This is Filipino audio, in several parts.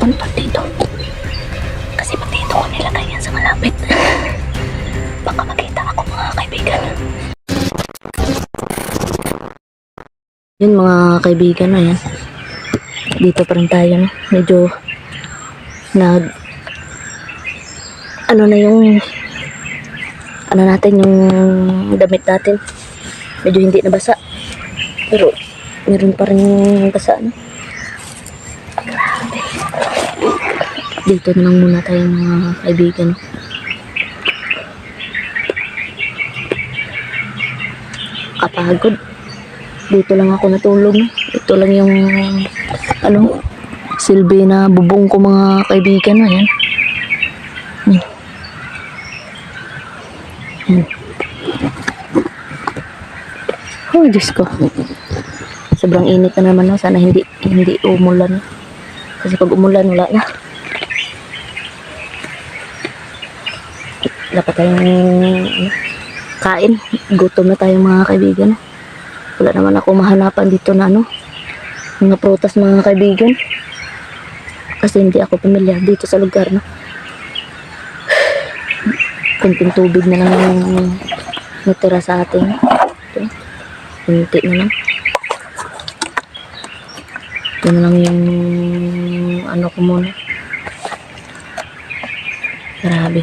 puntod dito. Kasi pag dito ko nilagay yan sa malapit, baka makita ako mga kaibigan. Yun mga kaibigan, ayan. Dito pa rin tayo, no? Medyo ano na yung natin, yung damit natin. Medyo hindi nabasa. Pero meron pa rin basa, no? Grabe. Dito na lang muna tayo mga kaibigan. Kapagod. Dito lang ako natulog. Ito lang yung silbi na bubong ko mga kaibigan. Ayan. Oh, Diyos ko. Sobrang init na naman. No? Sana hindi umulan. Kasi pag umulan, wala na. Wala pa tayong kain. Gutom na tayo mga kaibigan. Wala naman ako mahanapan dito na mga prutas mga kaibigan. Kasi hindi ako pamilyar dito sa lugar na. Kunting tubig na lang yung natira sa atin. Ito. Kunti na lang. Ito na lang yung ko muna. Grabe.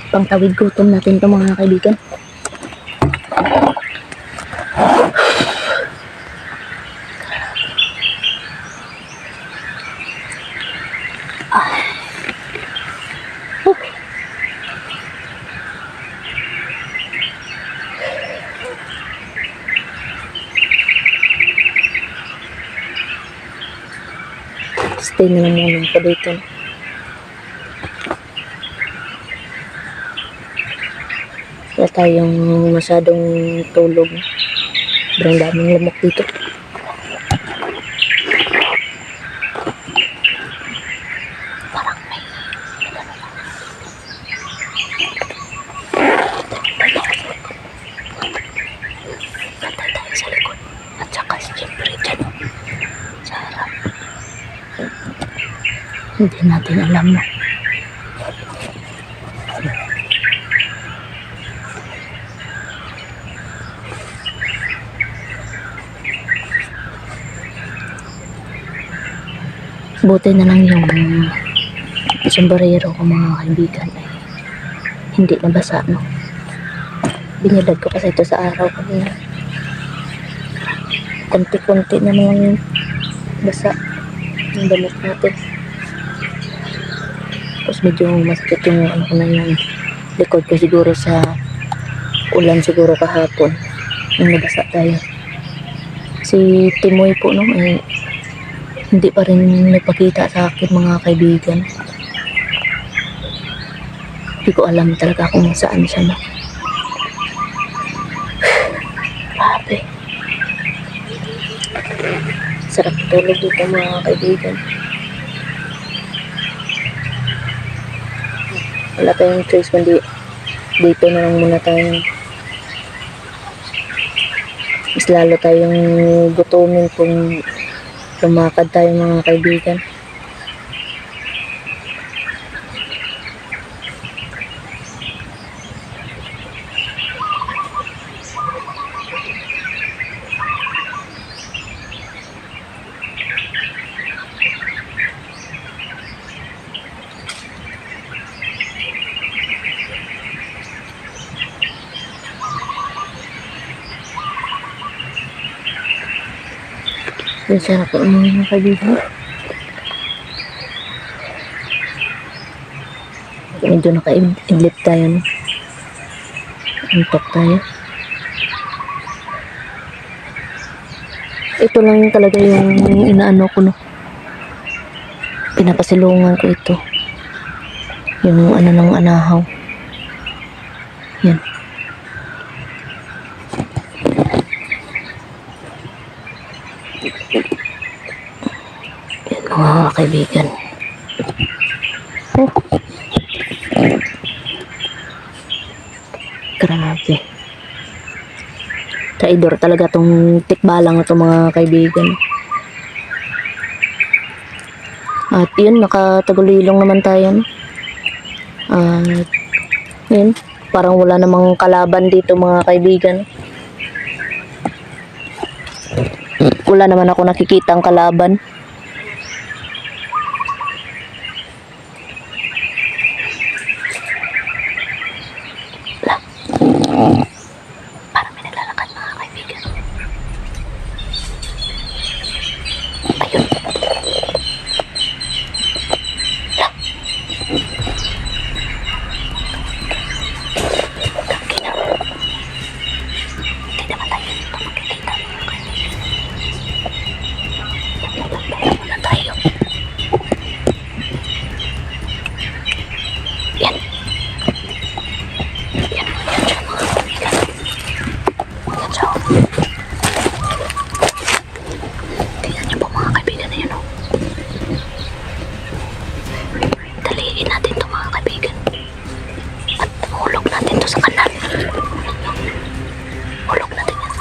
Pangtawid gutom natin to mga kaibigan. Stay na lang muna ako dito. Wala tayong masyadong tulog. Sobrang daming lamok dito. Parang may bantay tayo sa likod. At saka siyempre dyan sa harap. Hindi natin alam na. Buti na lang yung sombrero ko mga kaibigan ay hindi nabasa, no? Binilad ko kasi ito sa araw kanina. Konti-konti na naman basa yung damit natin. Tapos medyo masakit yung yung likod ko siguro sa ulan siguro kahapon nung nabasa tayo. Si Timoy po ay hindi pa rin nagpakita sa akin mga kaibigan. Hindi ko alam talaga kung saan siya na. Grabe. Sarap tulog dito mga kaibigan. Wala tayong choice kundi dito na lang muna tayo. Mas lalo tayong gutumin kung lumakad tayo mga kaibigan. Yung sarap po mga kaibigan. Medyo naka-idlip tayo, no? Antok tayo. Ito lang talaga yung inaano ko, no? Pinapasilungan ko ito. Yung ng anahaw. Yan. Yan mga kaibigan. Grabe. traidor talaga tong tikbalang na to mga kaibigan. At yun, nakatagulilong naman tayo. No? At yun, parang wala namang kalaban dito mga kaibigan. Wala naman ako nakikitang kalaban. Parang may naglalakad mga kaibigan. Ayun. Tangina. Hindi naman tayo dito magkikita mga kaibigan. Wala tayo. Yan. Yan siya mga kaibigan. Yan siya. Tingnan niyo po mga kaibigan na yun. Daliin natin ito mga kaibigan. At hulog natin ito sa kanal. Hulog natin yan.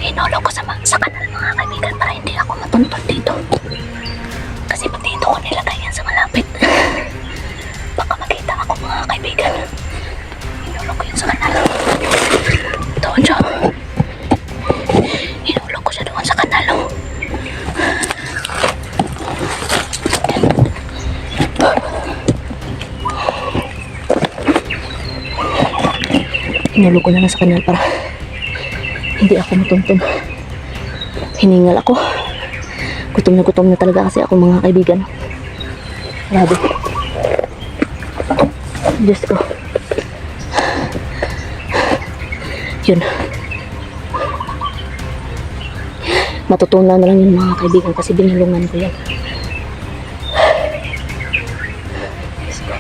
Hinulog ko sa kanal mga kaibigan para hindi ako matuntun dito. Kasi pag dito ko nilagay yan sa malapit, baka makita ako mga kaibigan. Hinulog ko yun sa kanal. Doon siya. Hinulog ko siya doon sa kanal. Hinulog ko na lang sa kanal para hindi ako matuntun. Hiningal ako. Gutom na talaga kasi ako mga kaibigan. Grabe. Diyos ko. Yun. Matutunan na lang yun mga kaibigan kasi binulungan ko yan. Diyos ko.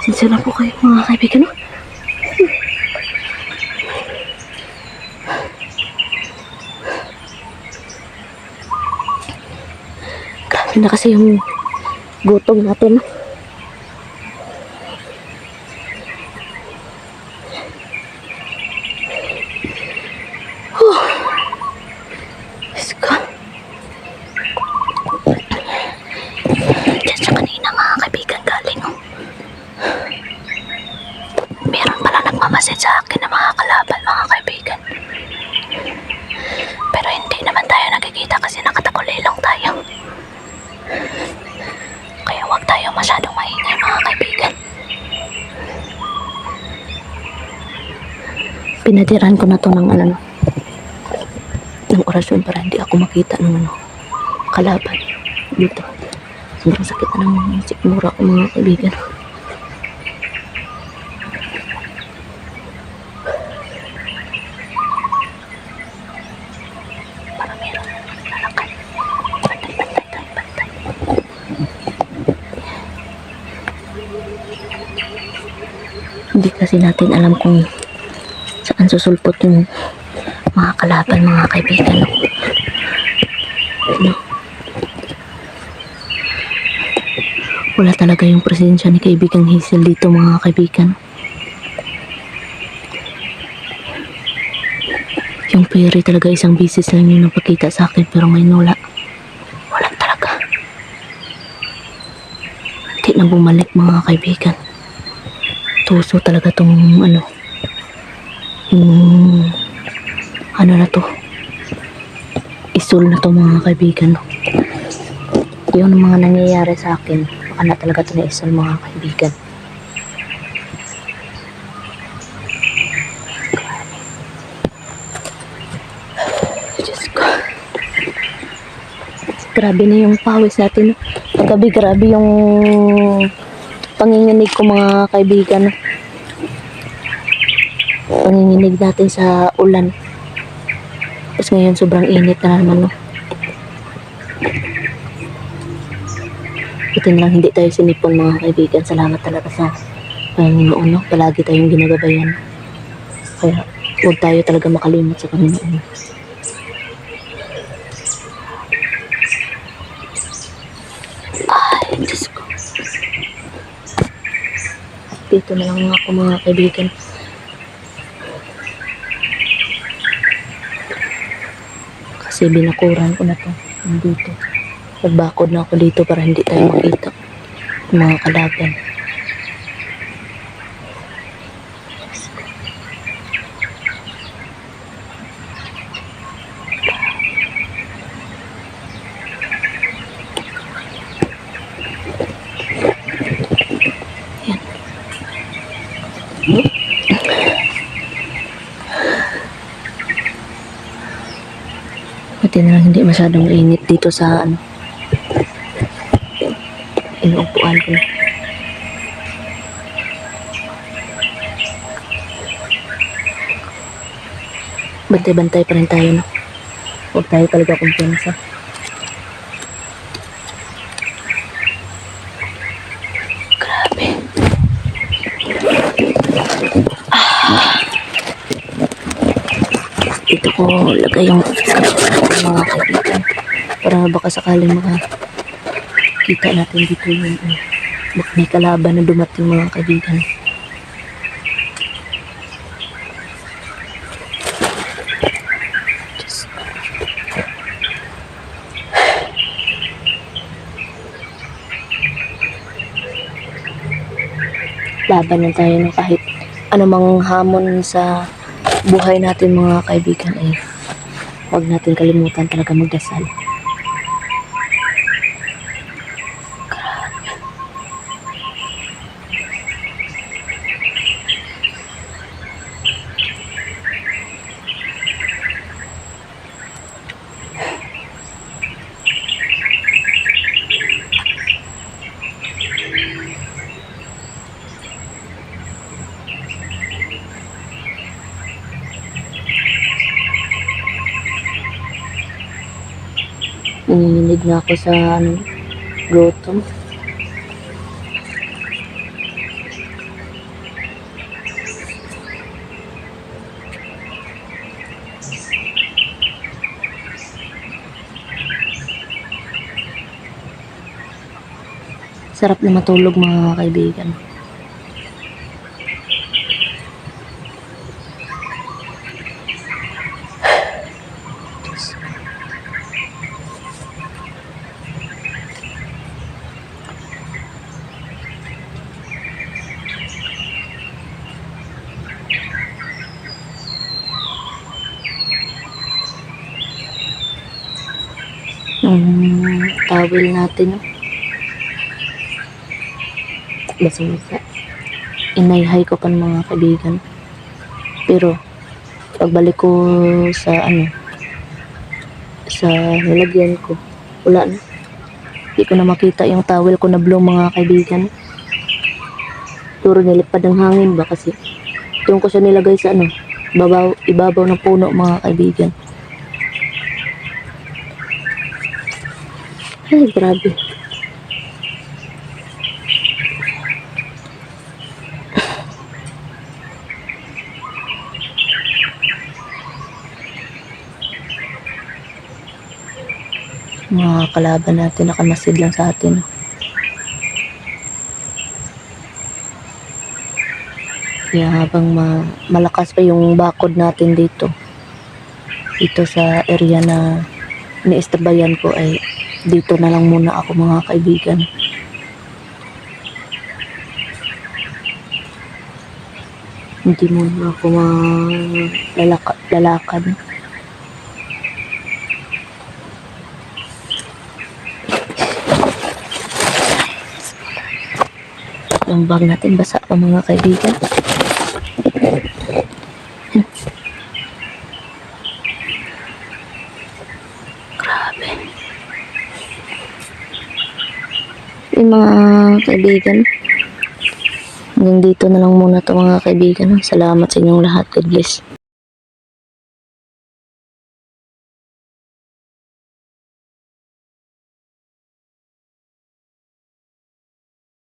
Sinsya na po kayo mga kaibigan. Grabe na kasi yung gutom natin. Diyos ko. Diyan siya kanina mga kaibigan galing. Meron pala nagmamasid sa akin na mga kalaban mga kaibigan. Pero hindi naman tayo nakikita kasi nakatagulilong tayo. Kaya huwag tayo masyadong maingay mga kaibigan. Pinadiran ko na to ng ng orasyon para hindi ako makita ng kalaban dito. Sobrang sakit na ng sikmura ko mga kaibigan. Para meron lalakad. Bantay. Hindi kasi natin alam kung saan susulpot yung mga kalaban mga kaibigan. No? Wala talaga yung presensya ni kaibigang Hazel dito mga kaibigan. Yung Perry talaga isang beses lang yung napakita sa akin pero ngayon wala. Wala talaga. Hindi na bumalik mga kaibigan. Tuso talaga tong na to. Isul na to mga kaibigan. Yung mga nangyayari sa akin, baka na talaga to na isul mga kaibigan. Diyos ko. Grabe na yung pawis natin. Paggabi, grabe yung panginginig ko mga kaibigan. Panginginig natin sa ulan. Tapos ngayon sobrang init na naman, no? Buti na lang hindi tayo sinipon mga kaibigan. Salamat talaga sa Panginoon, no? Palagi tayong ginagabayan. Kaya huwag tayo talaga makalimot sa Panginoon. Ay, Diyos ko. Dito na lang ako mga kaibigan. Kasi binakuran ko na to dito. Nagbakod na ako dito para hindi tayo makita ng mga kalaban. Yan. Buti na lang hindi masyadong init dito sa inuupuan ko na. Bantay-bantay pa rin tayo, no? Huwag tayo talaga kumpiyansa. Grabe. Dito ko lagay yung mga kaibigan para baka sakaling makakita natin dito yung baka may kalaban na dumating mga kaibigan. Laban lang tayo, no? Kahit anumang hamon sa buhay natin mga kaibigan, ay huwag natin kalimutan talaga magdasal. Nanginginig na ako sa gutom. Sarap na matulog mga kaibigan. Towel natin, no? Basa-basa. Inayhay ko pa ng mga kaibigan. Pero pagbalik ko sa sa nilagyan ko, wala na. Hindi ko na makita yung towel ko na blue mga kaibigan. Puro nilipad ng hangin ba kasi doon ko siya nilagay sa ibabaw ng puno mga kaibigan. Ay, grabe. Mga kalaban natin nakamasid lang sa atin. Kaya habang malakas pa yung bakod natin dito sa area na iniistabayan ko, ay dito na lang muna ako mga kaibigan. Hindi muna ako lalakad. Yung bag natin basa pa mga kaibigan. Grabe. mga kaibigan. Hanggang dito na lang muna to mga kaibigan. Salamat sa inyong lahat. God bless.